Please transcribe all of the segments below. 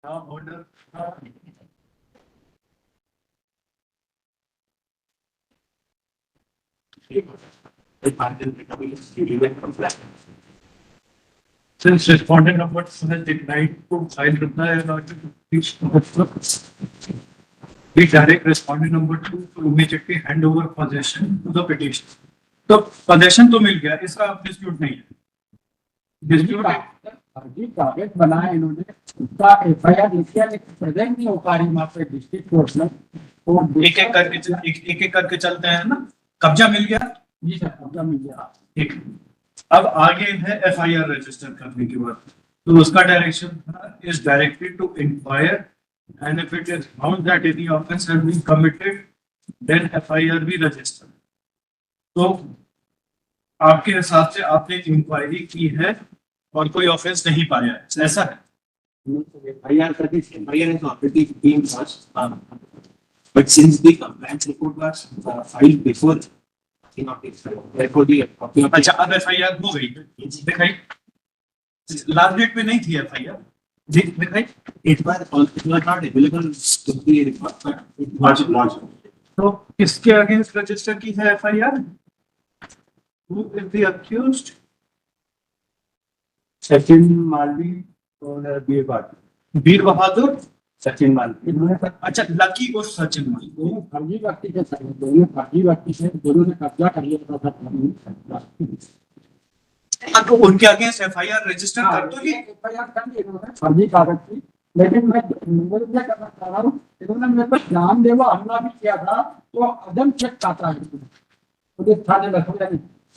Order since respondent number has declined to file reply and order to please we direct respondent number 2 to immediately hand over possession to the petition. तो possession तो मिल गया, इसका dispute नहीं है। Dispute कागज बनाया इन्होंने, उसका एफआईआर लिखा लेकिन प्रेजेंट नहीं हो पा रही वहाँ पे डिस्ट्रिक्ट कोर्ट में। तो एक एक करके चलते हैं ना। कब्जा मिल गया जी सर, कब्जा मिल गया। ठीक, अब आगे है एफआईआर रजिस्टर करने के बाद, तो उसका direction is directed to inquire and if it is found that any offence has been committed then FIR be register. तो आपके हिसाब से आपने इंक्वायरी की है और कोई ऑफेंस नहीं पाया है, ऐसा है? FIR is already being passed, but since the compliance report was filed before, therefore the copy of अच्छा, अब एफआईआर हो गई, दिखाई लास्ट डेट पे नहीं थी एफआईआर जी, दिखाई it was not available to the report, but it was launched. तो किसके अगेंस्ट रजिस्टर की है FIR? Who is the accused? Sachin Malvi और बीर बहादुर। वीर बहादुर, सचिन मालवी अच्छा लकी और सचिन माली। दोनों फर्जी व्यक्ति के साथ, दोनों फर्जी व्यक्ति से दोनों ने कब्जा कर लिया था। हाँ, तो उनके अगेंस्ट एफआईआर रजिस्टर कर दो ये। एफआईआर कर दी इन्होंने फर्जी कागज की, लेकिन मैं क्या करना चाह रहा हूँ, इन्होंने मेरे पर जानलेवा हमला भी किया था, तो अदम चेक खाता है पुलिस थाने में।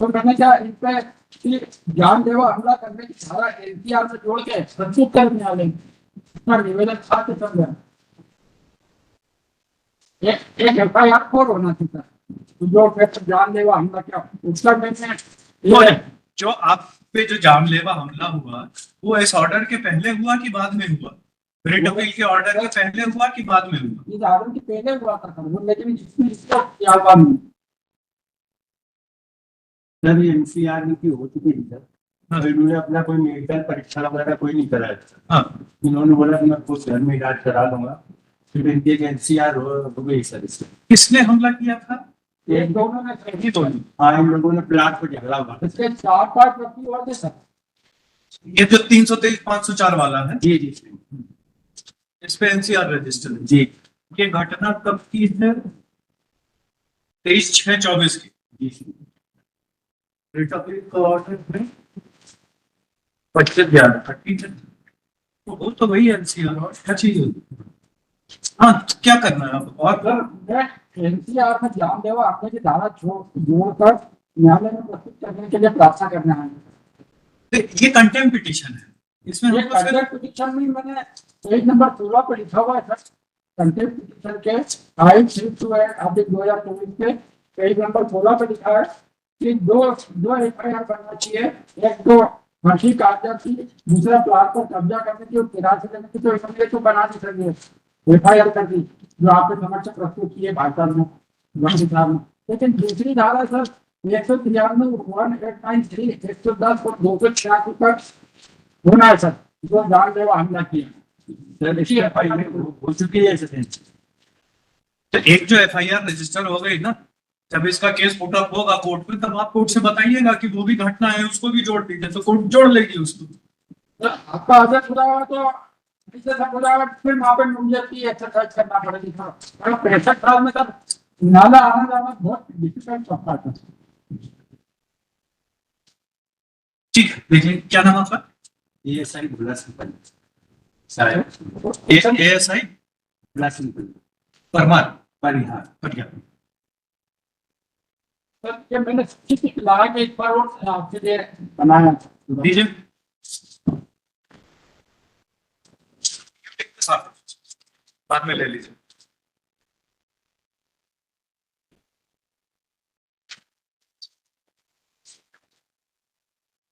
तो मैंने क्या इन पे जानलेवा हमला करने की सारा एनसीआर में जोड़ के प्रस्तुत करने वाले निवेदन छात्र कर गया। एक एफआईआर कोड होना चाहिए जो जानलेवा हमला किया उसका मैंने जो आप पे जो जानलेवा हमला हुआ वो इस ऑर्डर के पहले हुआ कि बाद में हुआ? रिट अपील के ऑर्डर के पहले हुआ कि बाद में हुआ? इस ऑर्डर के पहले हुआ था, लेकिन इसको क्या हुआ नहीं। सर ये एनसीआर की हो चुकी है सर, तो इन्होंने अपना कोई मेडिकल परीक्षा वगैरह कोई नहीं कराया सर। हाँ, इन्होंने बोला कि मैं कुछ घर में इलाज करा लूंगा, फिर इनकी एक एनसीआर हो गई सर इससे। किसने हमला किया था? एक दोनों ने ये दोनों। हाँ, इन लोगों ने प्लाट पर झगड़ा हुआ। इसके 4-5 व्यक्ति और थे सर। ये जो 323 504 वाला है, जी जी इस पे एनसीआर रजिस्टर है। जी ये घटना कब की है? 23/6/24 की। जी रिट अपील का ऑर्डर है 25/11 ठीक है, तो वो तो वही एनसीआर और क्या चाहिए? हाँ, क्या करना है अब? और एनसीआर में जानलेवा हमले की धारा जोड़कर न्यायालय में प्रस्तुत करने के लिए प्रार्थना करना है। ये कंटेम्प्ट पिटीशन है, इसमें ये हम लोग सिर्फ कंटेम्प्ट पिटीशन में मैंने पेज नंबर 16 पर लिखा हुआ है सर, कंटेम्प्ट पिटीशन के 5/6/2024 के पेज नंबर 16 पर लिखा है कि दो एफआईआर बनना चाहिए, एक तो फर्जी कागजात की, दूसरा प्लाट पर कब्जा करने की और किराए से लेने की। तो इन्होंने तो बना दी सर एफआईआर कर दी जो आपके समक्ष प्रस्तुत किए भाई साहब ने, लेकिन दूसरी धारा सर 193 189 110 और 286 पर होना है सर, जो जानलेवा हमला किया। सर इसकी एफआईआर हो चुकी है सर। तो एक जो एफआईआर रजिस्टर हो गई ना, जब इसका केस पुट अप होगा कोर्ट में, तब आप कोर्ट से बताइएगा कि वो भी घटना है, उसको भी जोड़ दीजिए, तो कोर्ट जोड़ लेगी उसको। तो आपका आदेश खुदा हुआ तो इसे सब खुदा हुआ फिर वहाँ पे मुझे की एक्सरसाइज करना पड़ेगी सर। 65 साल में सर नाला आना जाना बहुत डिफिकल्ट होता था। ठीक है, देखिए क्या नाम आपका? एएसआई भोला सिंपल एएसआई भोला सिंपल परमार परिहार। बढ़िया। सर ये मैंने चिट ला के एक बार और आपके लिए बनाया दीजिए बाद में ले लीजिए।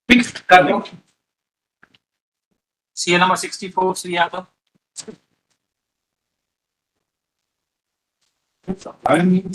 फिक्स कर लो। CL number 64, Sri Yadav. I mean,